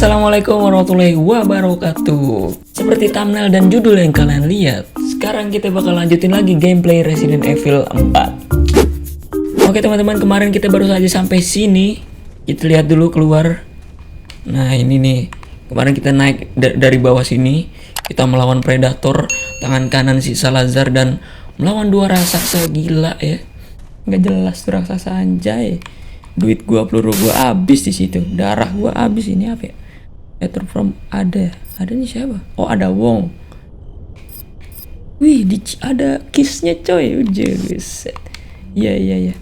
Assalamualaikum warahmatullahi wabarakatuh. Seperti thumbnail dan judul yang kalian lihat, sekarang kita bakal lanjutin lagi gameplay Resident Evil 4. Oke teman-teman, kemarin kita baru saja sampai sini. Kita lihat dulu keluar. Nah ini nih, kemarin kita naik dari bawah sini. Kita melawan Predator, tangan kanan si Salazar, dan melawan dua raksasa gila ya. Nggak jelas tuh raksasa, anjay. Duit gua, peluru gua habis di situ, darah gua habis. Ini apa ya? Letter from ada nih siapa? Oh ada Wong. Wih, ada kissnya coy. Buset. Iya.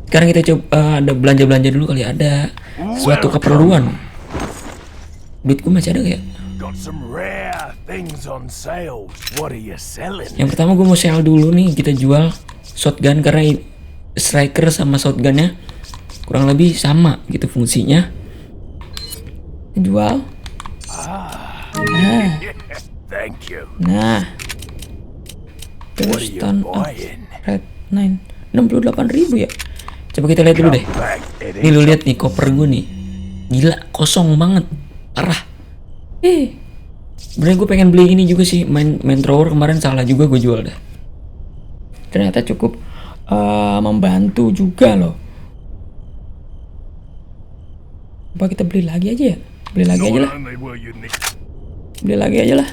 Sekarang kita coba ada belanja dulu kali, ada suatu keperluan. Duit gua masih ada gak ya? Yang pertama gua mau sell dulu nih, kita jual shotgun karena striker sama shotgunnya kurang lebih sama gitu fungsinya. Jual. Nah. Terus stand up red 9 68.000 ya. Coba kita lihat dulu deh. Nih lu lihat nih koper gue nih. Gila, kosong banget. Parah. Sebenarnya gue pengen beli ini juga sih, main thrower kemarin salah juga gue jual dah. Ternyata cukup membantu juga loh. Apa kita beli lagi aja ya? Beli lagi aja lah.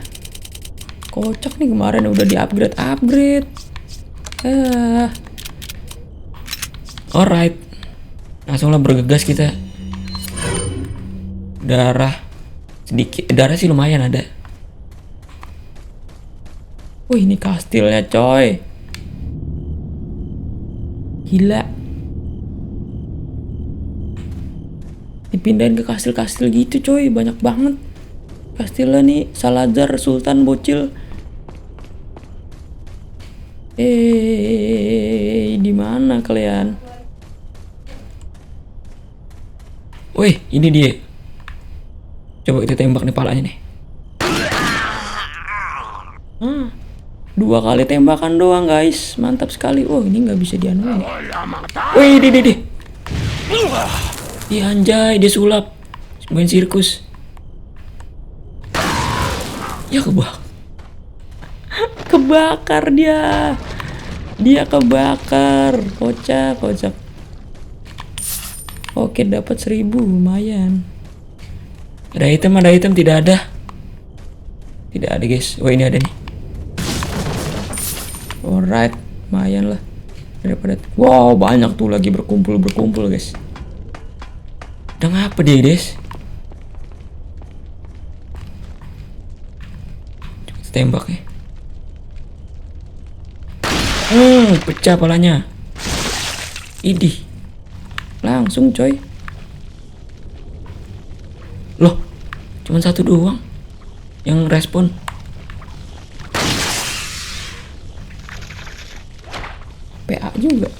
Kocak nih, kemarin udah di upgrade. Alright, langsung lah bergegas kita. Darah sedikit, darah sih lumayan ada. Wih, ini kastilnya coy. Gila. Dipindahin ke kastil-kastil gitu coy, banyak banget kastilnya nih. Salazar, Sultan, Bocil. Di mana kalian? Wih, ini dia. Coba kita tembak nih palanya nih. 2 kali tembakan doang guys, mantap sekali. Oh ini nggak bisa dianuin. Wih, di. Ih anjay, dia sulap. Main sirkus. Ya kebakar dia. Dia kebakar. Kocak. Oke, dapat 1000, lumayan. Ada item, tidak ada guys. Oh ini ada nih. Alright, lumayan lah. Daripada wow, banyak tuh lagi berkumpul guys. Udah ngapa dia guys? Coba tembak ya. Pecah palanya. Idih. Langsung coy. Loh, cuman satu doang yang respon. PA juga.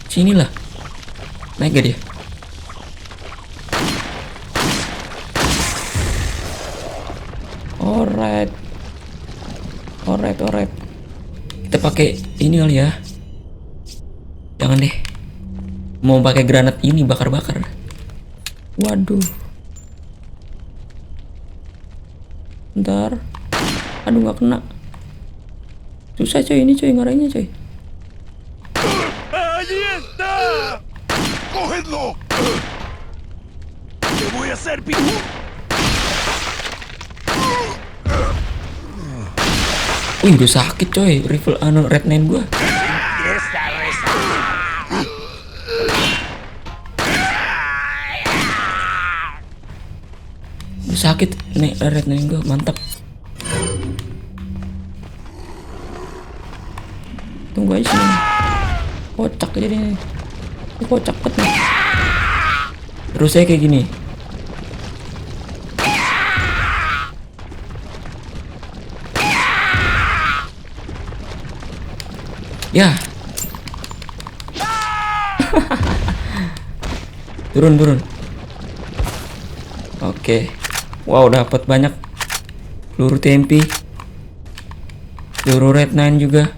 Sinilah. Naik gak dia? Alright. Kita pakai ini kali ya. Jangan deh. Mau pakai granat ini bakar-bakar. Waduh. Bentar. Aduh nggak kena. Susah coy ini coy, ngarahinnya coy. Wih, udah sakit coy, rifle red 9 gua. Udah sakit nih red 9 gua, mantap. Tunggu aja sini. Kocak jadi nih. Kocak banget nih. Terus saya kayak gini. Ya. Turun. Oke. Wow, dapat banyak peluru TMP. Peluru red 9 juga.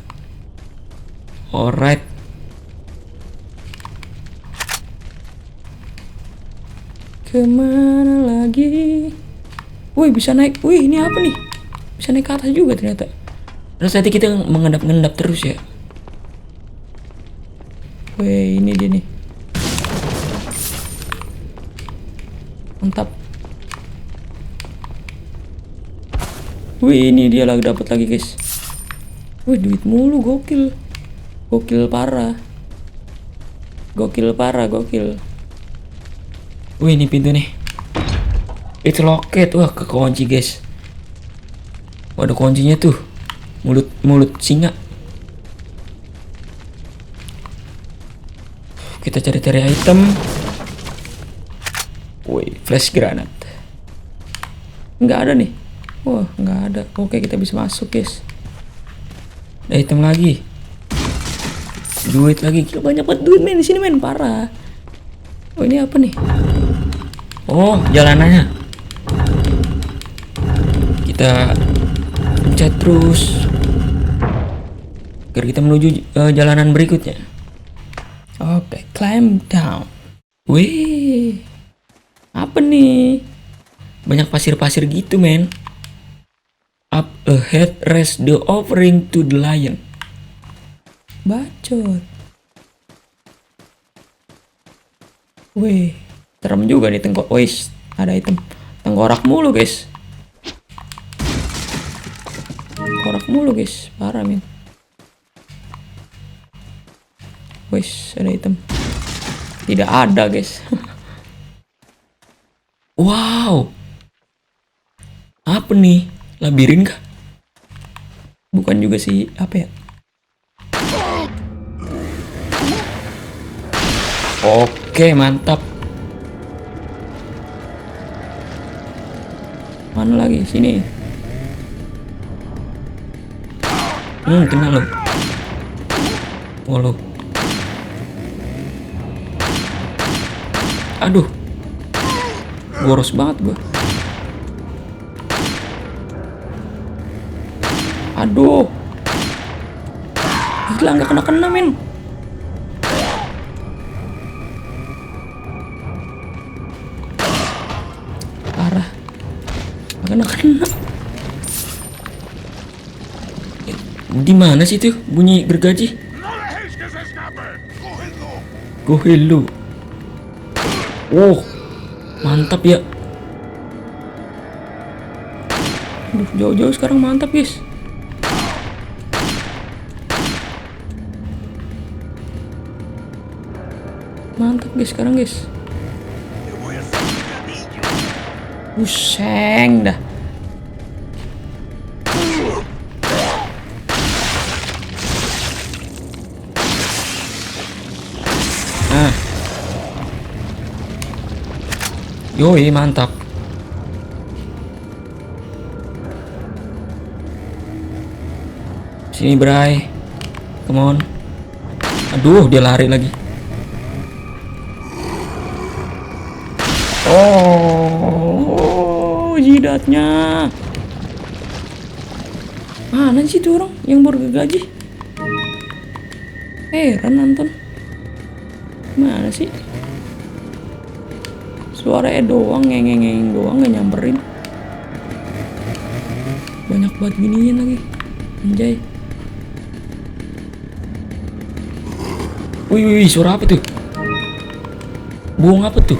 Alright. Kemana lagi? Wih, bisa naik. Wih, ini apa nih? Bisa naik ke atas juga ternyata. Terus tadi kita mengendap-ngendap terus ya. Wih, ini dia nih. Mantap. Wih, ini dia lagi dapat lagi guys. Wih, duit mulu, gokil. Gokil parah. Gokil parah, gokil. Wih, ini pintu nih. It's locked. Wah, kekunci guys. Wah, ada kuncinya tuh. Mulut singa. Kita cari-cari item. Wih, flash granat. Nggak ada nih. Wah, nggak ada. Oke, kita bisa masuk guys. Ada item lagi. Duit lagi. Gila, banyak banget duit men di sini men, parah. Oh, ini apa nih? Oh, jalanannya. Kita pencet terus agar kita menuju jalanan berikutnya. Oke, climb down. Wih, apa nih? Banyak pasir-pasir gitu men. Up ahead, raise the offering to the lion. Bacot. Wih, serem juga nih wih, ada item. Tengkorak mulu guys. Tengkorak mulu guys, parah men. Wih, ada item. Tidak ada guys. Wow. Apa nih? Labirin kah? Bukan juga sih, apa ya? Oke, mantap. Mana lagi? Sini. Kena lo. Oh, lo. Aduh. Boros banget gua. Aduh. Gila, nggak kena-kena men. Parah. Nggak kena-kena. Di mana sih tuh bunyi gergaji? Go hello. Oh, mantap ya. Aduh, jauh-jauh sekarang mantap guys. Mantap guys sekarang guys. Pusing dah. Ah. Yoi, mantap. Sini Bray. Come on. Aduh, dia lari lagi. Oh, jidatnya. Mana sih tuh orang yang baru gaji? Heran nonton. Mana sih? Suaranya doang, ngeng doang, nggak nyamperin. Banyak banget giniin lagi. Anjay. Wih, suara apa tuh? Buang apa tuh?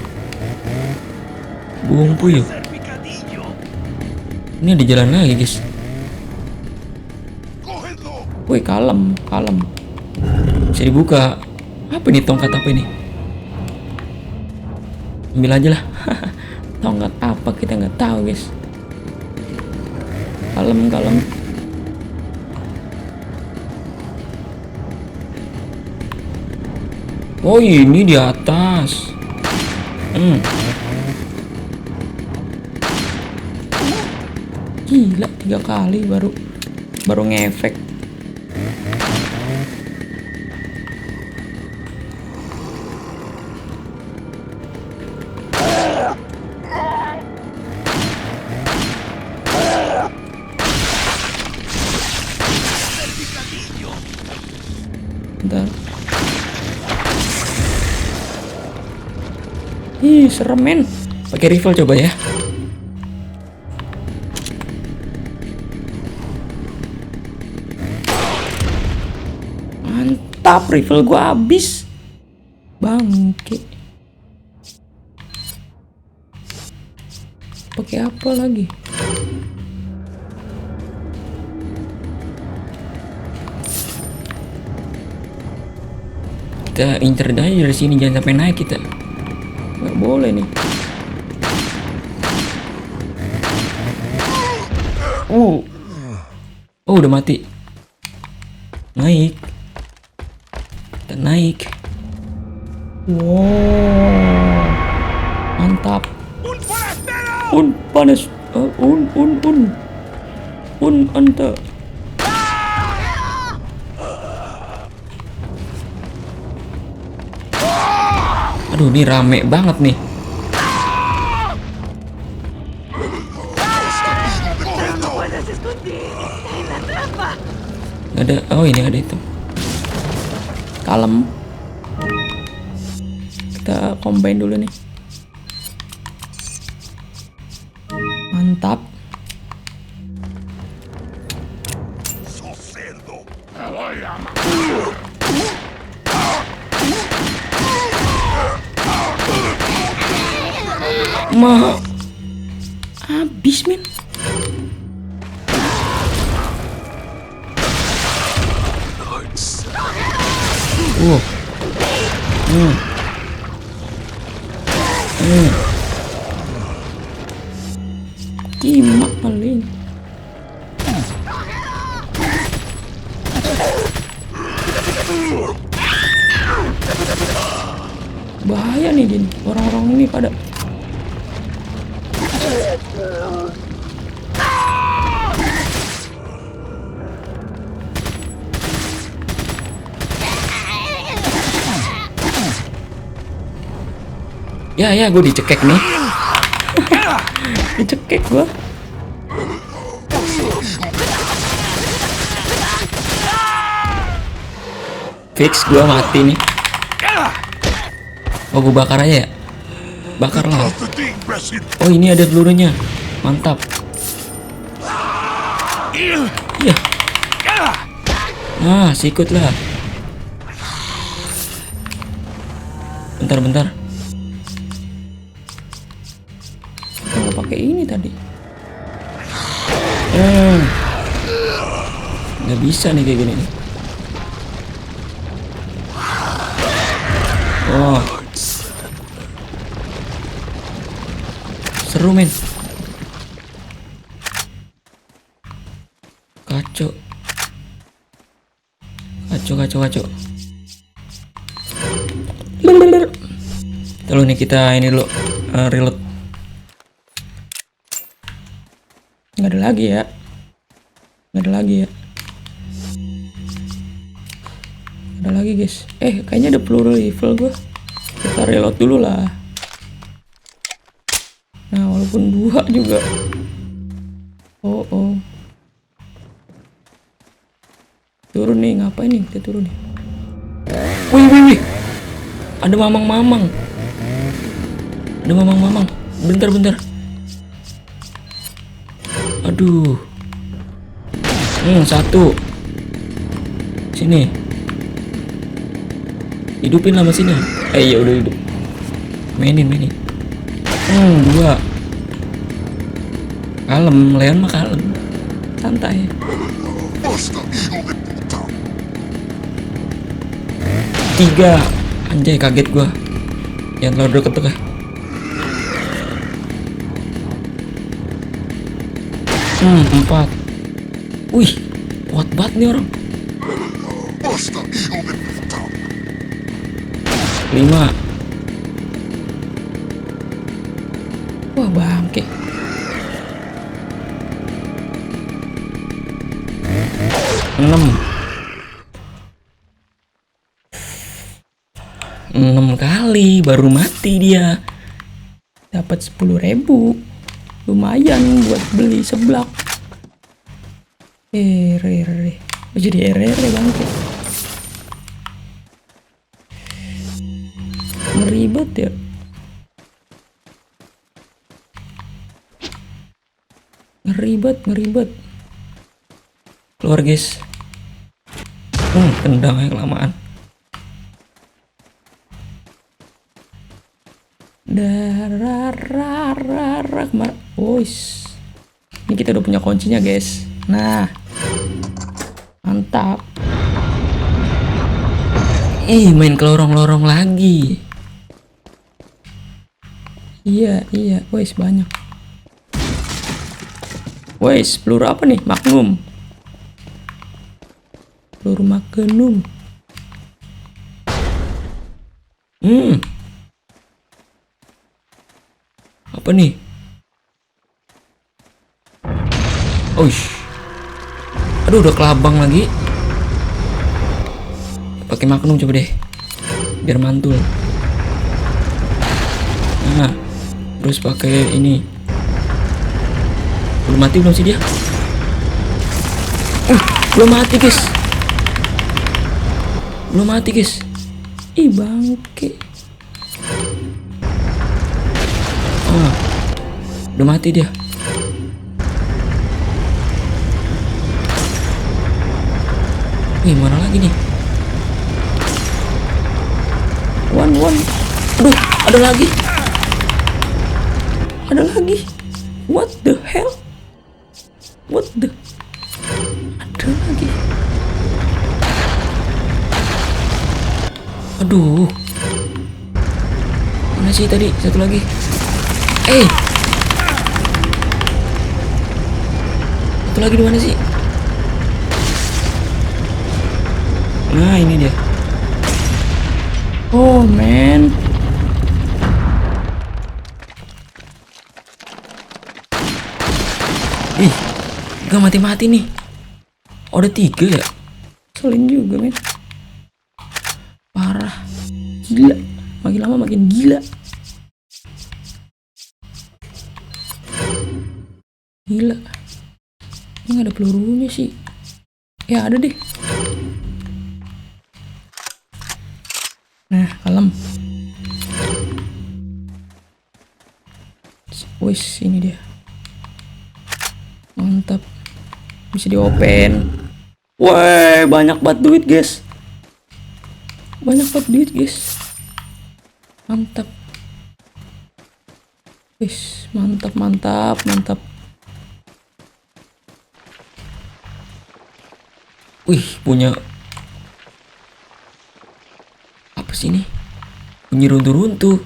Buang puyuh. Ini ada jalan lagi guys. Wih, kalem. Bisa dibuka. Apa nih tongkat apa ini? Ambil aja lah. Tongkat apa kita nggak tahu guys. Kalem. Oh, ini di atas. Gila, 3 kali baru ngefek. Bentar. Ih, serem men. Pakai rifle coba ya. Mantap, rifle gua habis. Bangke. Pakai apa lagi? Kita incer aja dari sini, jangan sampai naik kita. Nggak boleh nih. Oh, udah mati. Naik. Kita naik. Wow, mantap. Panas. Anta. Aduh, ini rame banget nih. Gak ada. Oh, ini ada itu. Kalem. Kita combine dulu nih. Mantap. Habis men. Kimak paling. Bahaya nih Din, orang-orang ini pada. Ya, gue dicekek nih. Dicekek gue. Fix, gue mati nih. Oh, gue bakar aja ya. Bakar lah. Oh, ini ada pelurunya. Mantap. Iya. Nah, sikut lah. Bentar. Nggak pakai ini tadi. Nggak bisa nih kayak gini nih. Oh, seru men. Kacau. Lalu nih kita ini dulu reload. Nggak ada lagi ya. Ada lagi guys. Kayaknya ada peluru rifle gua. Kita reload dulu lah. Nah, walaupun 2 juga. Oh. Turun nih, ngapain nih kita turun nih? Wih. Ada mamang. Bentar. Aduh. 1. Sini. Hidupin lah mesinnya. Ya udah hidup. Mainin. 2. Kalem, Leon mah kalem. Santai. 3. Anjay, kaget gua. Yang terlalu deket ya. 4. Wih, kuat banget nih orang. 5. Wah, bangke. 6 kali baru mati dia. Dapat 10.000. Lumayan buat beli seblak. Jadi bangke. Ngeribet ya. Ngeribet. Keluar guys. Tendang ya kelamaan. Wois. Ini kita udah punya kuncinya guys. Nah, mantap. Main ke lorong-lorong lagi. Iya. Wois banyak. Wois, peluru apa nih? Magnum. Peluru Magnum. Apa nih? Aduh, udah kelabang lagi. Pakai Magnum coba deh, biar mantul. Nah, terus pakai ini. Belum mati belum sih dia? Belum mati guys. Bangke. Udah mati dia. Mana lagi nih? One. Aduh, ada lagi. What the hell? Ada lagi. Aduh. Mana sih tadi? Satu lagi. Satu lagi di mana sih? Nah, ini dia. Oh man. Gak mati-mati nih. Ada 3 ya? Selin juga men. Parah. Gila. Makin lama makin gila. Ini gak ada pelurunya sih. Ya ada deh. Nah, kalem. Wis, ini dia. Mantap. Bisa di-open. Wah, banyak banget duit, guys. Mantap. Wis, mantap. Wih, punya apa sih ini? Bunyi runtuh-runtuh.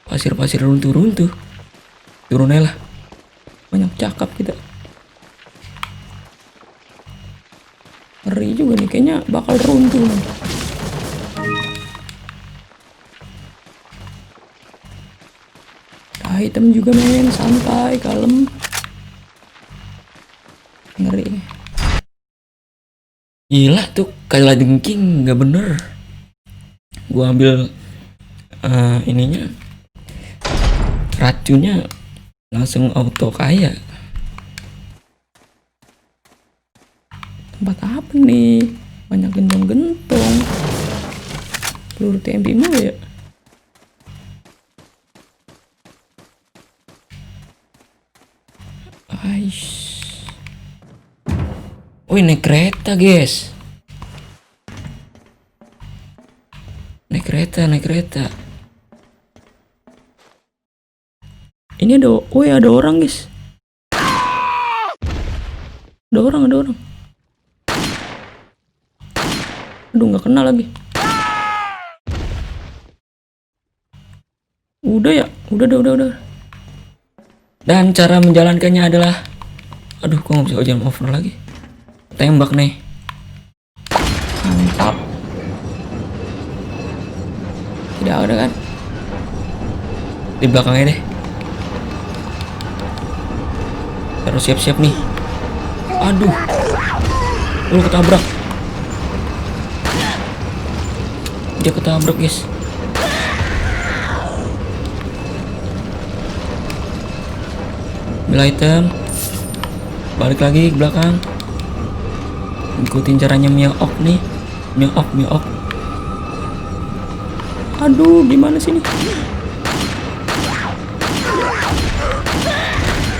Pasir runtuh-runtuh. Turun aja lah. Banyak cakap kita. Ngeri juga nih, kayaknya bakal runtuh nih. Ada item juga men, santai, kalem. Ngeri. Gila tuh, kayak dengking, nggak bener. Gua ambil ininya, racunnya langsung auto kaya. Tempat apa nih? Banyak gentong-gentong. Peluru TMP mulu ya. Wih, naik kereta guys. Naik kereta. Ini ada, ada orang guys. Ada orang. Aduh, nggak kena lagi. Udah ya, udah. Dan cara menjalankannya adalah, aduh, kok nggak bisa jam over lagi. Tembak nih. Mantap. Tidak ada kan? Di belakangnya deh. Harus siap-siap nih. Aduh. Lu ketabrak. Dia ketabrak guys. Ambil item. Balik lagi ke belakang. Ikutin caranya Mia-ok nih. Mia-ok. Aduh, gimana sih ini?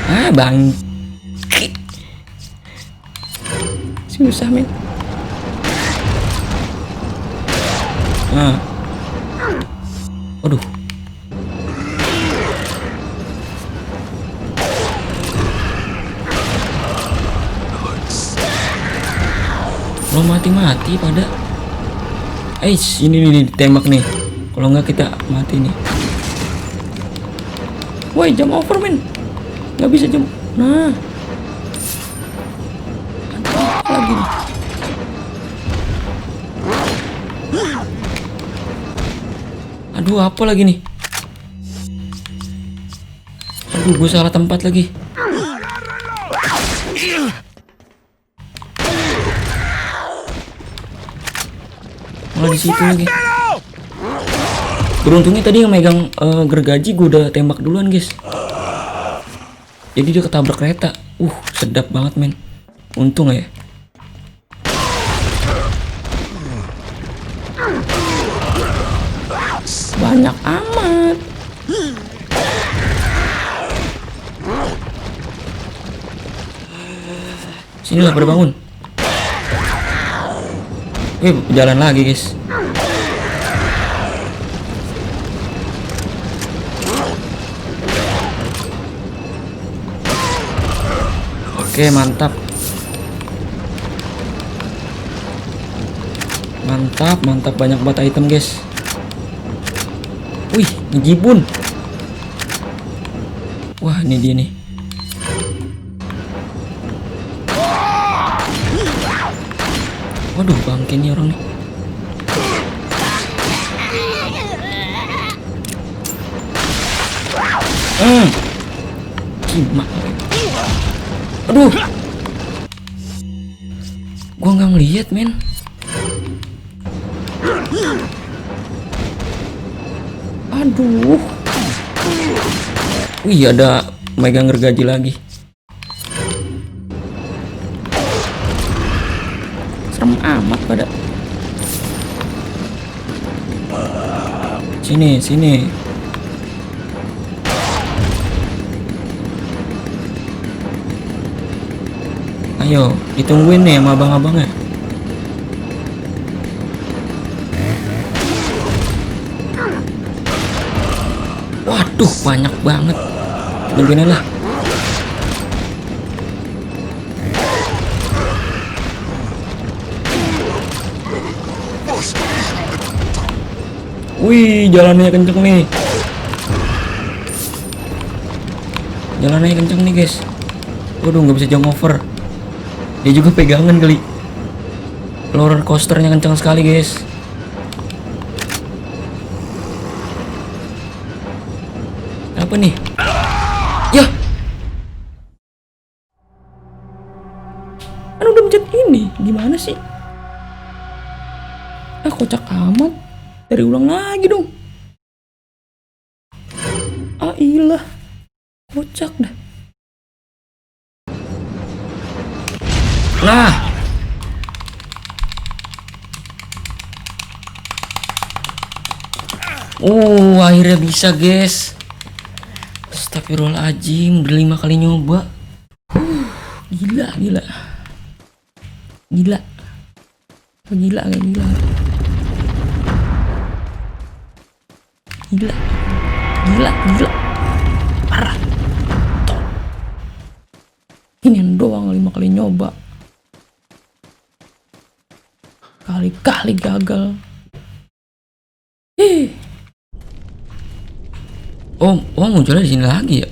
Ah bang, susah men. Waduh. Lo mati-mati pada. Ini nih ditembak nih. Kalau nggak kita mati nih. Woi, jam over men. Nggak bisa jam. Nah. Apa lagi nih? Aduh, apa lagi nih? Aduh, gue salah tempat lagi. Malah di situ lagi. Beruntungnya tadi yang megang gergaji gue udah tembak duluan guys. Jadi dia ketabrak kereta. Sedap banget men. Untung ya. Banyak amat. Sinilah pada bangun. Jalan lagi guys. Oke, mantap. Mantap banyak banget item guys. Wih, ngejibun. Wah, ini dia nih. Waduh, bangke nih orang nih. Gimana? Aduh. Gua nggak ngeliat men. Aduh. Wih, ada megang gergaji lagi. Serem amat pada. Sini. Ayo, ditungguin nih sama abang-abangnya. Waduh, banyak banget. Begini lah. Wih, jalannya kenceng nih. Jalannya kenceng nih guys. Waduh, nggak bisa jump over. Dia juga pegangan kali. Roller coasternya kenceng sekali guys. Apa nih? Ya. Kan udah mencet ini. Gimana sih? Kocak amat. Dari ulang lagi dong. Ilah. Kocak dah. Nah. Akhirnya bisa guys. Astagfirullahaladzim, udah 5 kali nyoba. Gila. Gila. Parah. Ini doang 5 kali nyoba. Kali-kali gagal. Munculnya di sini lagi ya.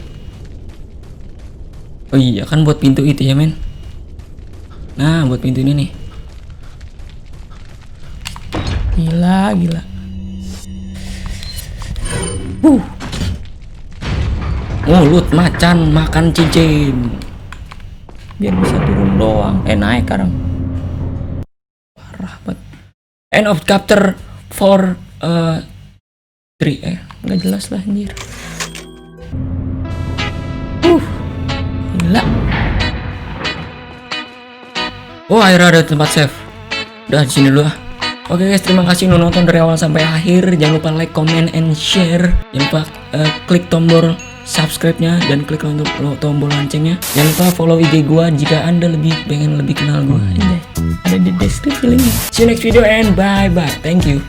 Oh iya, kan buat pintu itu ya men. Nah, buat pintu ini nih. Gila. Mulut macan makan cincin. Biar bisa turun doang. Naik sekarang. Parah banget. End of chapter 4 3 nggak jelas lah anjir. Gila. Akhirnya ada tempat save. Udah di sini dulu. Oke guys, terima kasih udah nonton dari awal sampai akhir. Jangan lupa like, comment, and share. Jangan lupa klik tombol subscribe-nya dan klik untuk tombol loncengnya. Jangan lupa follow IG gua jika Anda pengen lebih kenal gua. Ada di deskripsi linknya. See you next video and bye bye. Thank you.